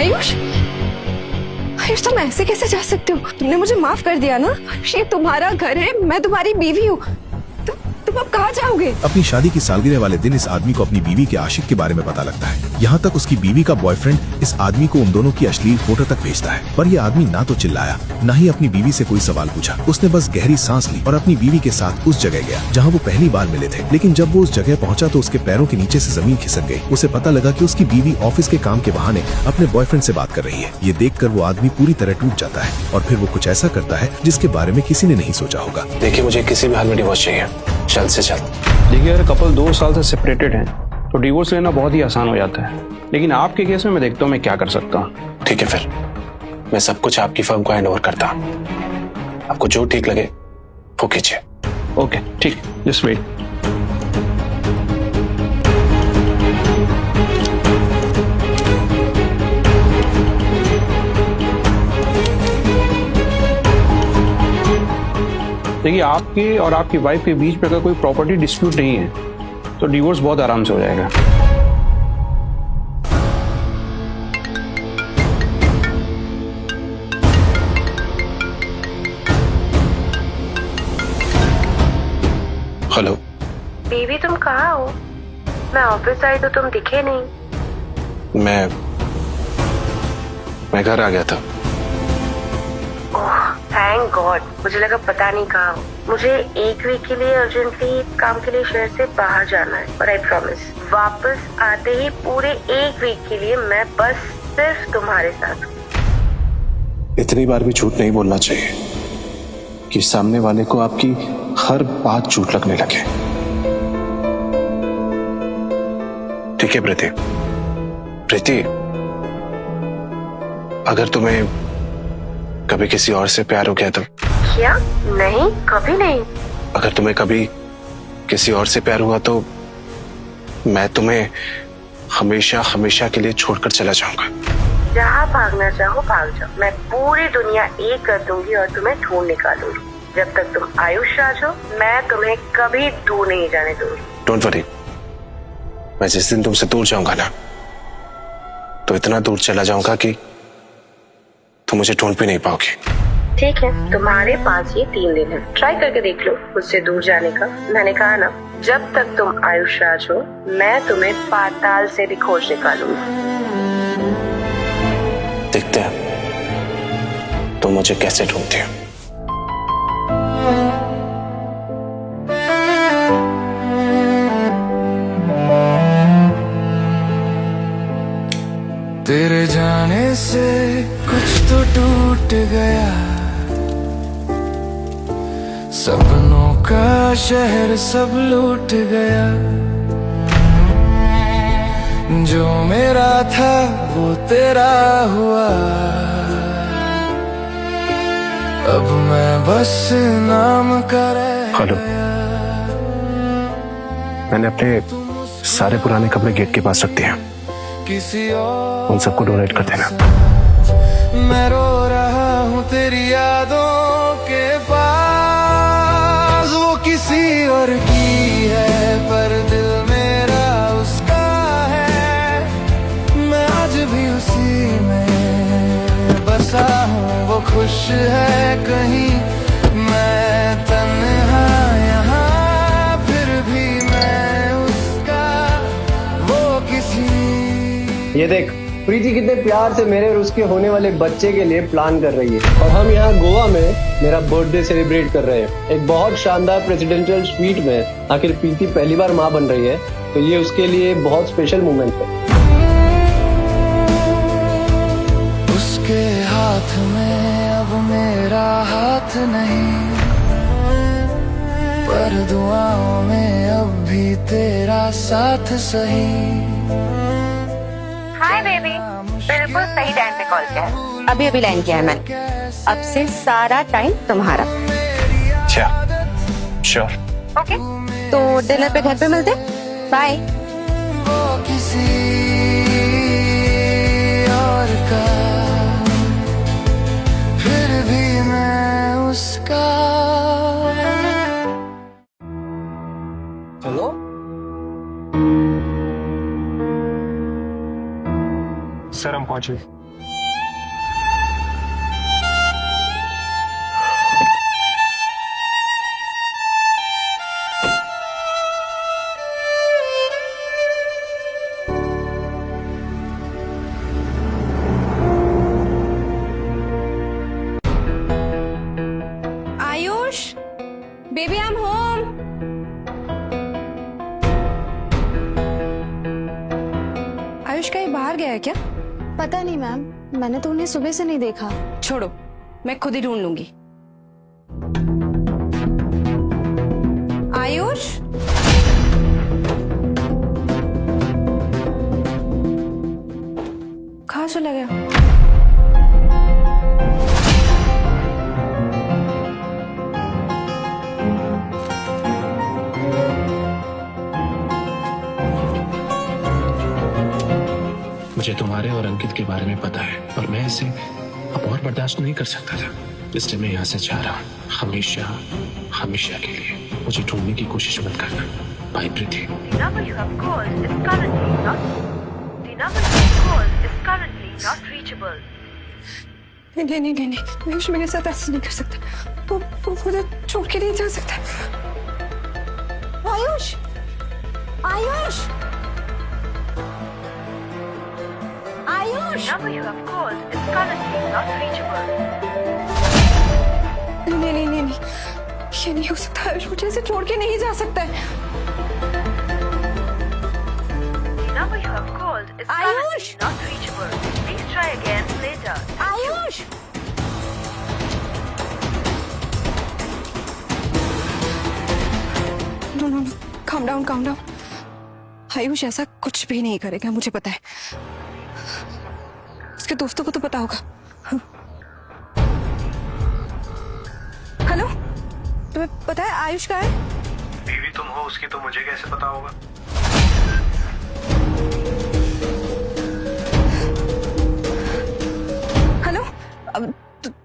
आयुष, आयुष तुम ऐसे कैसे जा सकते हो? तुमने मुझे माफ कर दिया ना? ये तुम्हारा घर है, मैं तुम्हारी बीवी हूँ। तुम अब कहाँ जाओगे? अपनी शादी की सालगिरह वाले दिन इस आदमी को अपनी बीवी के आशिक के बारे में पता लगता है। यहाँ तक उसकी बीवी का बॉयफ्रेंड इस आदमी को उन दोनों की अश्लील फोटो तक भेजता है। पर यह आदमी ना तो चिल्लाया, ना ही अपनी बीवी से कोई सवाल पूछा। उसने बस गहरी सांस ली और अपनी बीवी के साथ उस जगह गया जहाँ वो पहली बार मिले थे। लेकिन जब वो उस जगह पहुँचा तो उसके पैरों के नीचे से जमीन खिसक गई। उसे पता लगा कि उसकी बीवी ऑफिस के काम के बहाने अपने बॉयफ्रेंड से बात कर रही है। ये देखकर वो आदमी पूरी तरह टूट जाता है और फिर वो कुछ ऐसा करता है जिसके बारे में किसी ने नहीं सोचा होगा। देखिए, मुझे किसी भी हाल में डिवोर्स चाहिए, जल्द से जल्द। देखिए, अगर कपल 2 साल से सेपरेटेड हैं तो डिवोर्स लेना बहुत ही आसान हो जाता है। लेकिन आपके केस में मैं देखता हूँ मैं क्या कर सकता हूँ। ठीक है, फिर मैं सब कुछ आपकी फर्म को हैंड ओवर करता हूँ। आपको जो ठीक लगे वो कीजिए। ओके, ठीक, जस्ट वेट। देखिए, आपके और आपकी वाइफ के बीच में अगर कोई प्रॉपर्टी डिस्प्यूट नहीं है तो डिवोर्स बहुत आराम से हो जाएगा। हेलो बेबी, तुम कहाँ हो? मैं ऑफिस आई तो तुम दिखे नहीं। मैं घर आ गया था। ओह थैंक गॉड, मुझे लगा पता नहीं कहाँ हो। मुझे 1 वीक के लिए अर्जेंटली काम के लिए शहर से बाहर जाना है और आई प्रॉमिस वापस आते ही पूरे 1 वीक के लिए मैं बस सिर्फ तुम्हारे साथ हूँ। इतनी बार भी झूठ नहीं बोलना चाहिए कि सामने वाले को आपकी हर बात झूठ लगने लगे। ठीक है प्रीति, अगर तुम्हें कभी किसी और से प्यार हो गया तो? क्या? नहीं, कभी नहीं। अगर तुम्हें कभी किसी और से प्यार हुआ तो मैं तुम्हें हमेशा हमेशा के लिए छोड़कर चला जाऊंगा। जहाँ भागना चाहो भाग जाओ, मैं पूरी दुनिया एक कर दूंगी और तुम्हें ढूंढ निकालूंगी। जब तक तुम आयुष राज हो, मैं तुम्हें कभी दूर नहीं जाने दूंगी। डोंट वरी, मैं जिस दिन तुमसे दूर जाऊंगा ना तो इतना दूर चला जाऊंगा कि तुम मुझे ढूंढ भी नहीं पाओगे। ठीक है, तुम्हारे पास ये 3 दिन है, ट्राई करके देख लो मुझसे दूर जाने का। मैंने कहा ना, जब तक तुम आयुष राज हो मैं तुम्हें पाताल से भी खोज निकालूंगी। देखते हैं तुम मुझे कैसे ढूंढते हो। तेरे जाने से कुछ तो टूट गया, सपनों का शहर सब लूट गया। जो मेरा था वो तेरा हुआ, अब मैं बस नाम का रह हेलो, मैंने अपने सारे पुराने कपड़े गेट के पास रख दिए हैं, उन सबको डोनेट कर देना। मैं रो रहा हूँ तेरी यादों के पास, वो किसी और की है पर दिल मेरा उसका है। मैं आज भी उसी में बसा हूँ, वो खुश है कहीं, मैं तन्हा यहाँ, फिर भी मैं उसका, वो किसी। ये देख, प्रीति कितने प्यार से मेरे और उसके होने वाले बच्चे के लिए प्लान कर रही है और हम यहाँ गोवा में मेरा बर्थडे सेलिब्रेट कर रहे हैं एक बहुत शानदार प्रेसिडेंशियल स्वीट में। आखिर प्रीति पहली बार माँ बन रही है तो ये उसके लिए बहुत स्पेशल मोमेंट है। उसके हाथ में अब मेरा हाथ नहीं, पर दुआओं में अब भी तेरा साथ सही। हाय बेबी, बिल्कुल सही टाइम पे कॉल किया है। अभी अभी लाइन किया है मैंने। अब से सारा टाइम तुम्हारा। अच्छा, श्योर। ओके, तो डिनर पे घर पे मिलते। बाय। वो किसी और का, फिर भी मैं उसका। चलो सर हम पहुंचे। पता नहीं मैम, मैंने तो उन्हें सुबह से नहीं देखा। छोड़ो, मैं खुद ही ढूंढ लूंगी। आयुष, कहाँ चला गया? मुझे तुम्हारे और अंकित के बारे में पता है, और मैं इसे अब और बर्दाश्त नहीं कर सकता था, इसलिए मैं यहाँ से जा रहा हूँ, हमेशा हमेशा के लिए। मुझे ढूंढने की कोशिश मत करना। Bye Preeti. The number you have called is currently not reachable. नहीं नहीं नहीं नहीं, आयुष मेरे साथ ऐसा नहीं कर सकता। वो मुझे छोड़ के नहीं जा सकता। Ayush, Ayush, Ayush. The number you have called is currently not reachable. नहीं नहीं नहीं नहीं, ये नहीं हो सकता। आयुष मुझे ऐसे छोड़ के नहीं जा सकता है। The number you have called is Ayush! currently not reachable. Please try again later. Ayush, no no, calm down, calm down. Ayush ऐसा कुछ भी नहीं करेगा, मुझे पता है। उसके दोस्तों को तो पता होगा। हेलो, तुम्हें पता है आयुष कहाँ है? बीवी तुम हो उसकी, तो मुझे कैसे पता होगा? हेलो, अब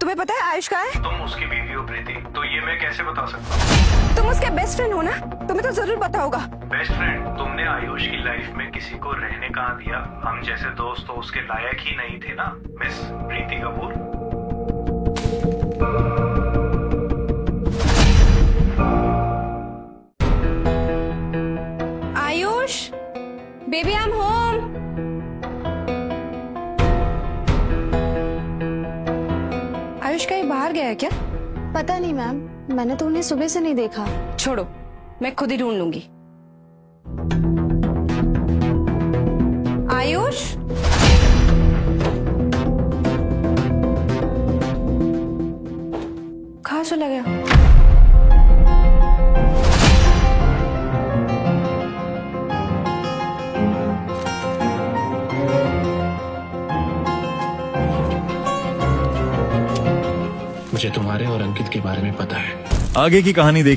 तुम्हें पता है आयुष कहाँ है? तुम उसकी बीवी हो प्रीति, तो ये मैं कैसे बता सकता हूँ? तुम उसके बेस्ट फ्रेंड हो ना, तुम्हें तो जरूर पता होगा। Best friend? तुमने आयुष की लाइफ में किसी को रहने कहाँ दिया? हम जैसे दोस्त तो उसके लायक ही नहीं थे ना, miss Preeti Kapoor. Ayush, baby I am home. Ayush कहीं बाहर गया है क्या? पता नहीं मैम, मैंने तो उन्हें सुबह से नहीं देखा। छोड़ो, मैं खुद ही ढूंढ लूंगी। आयुष, कहाँ चला गया? मुझे तुम्हारे और अंकित के बारे में पता है। आगे की कहानी देखिए।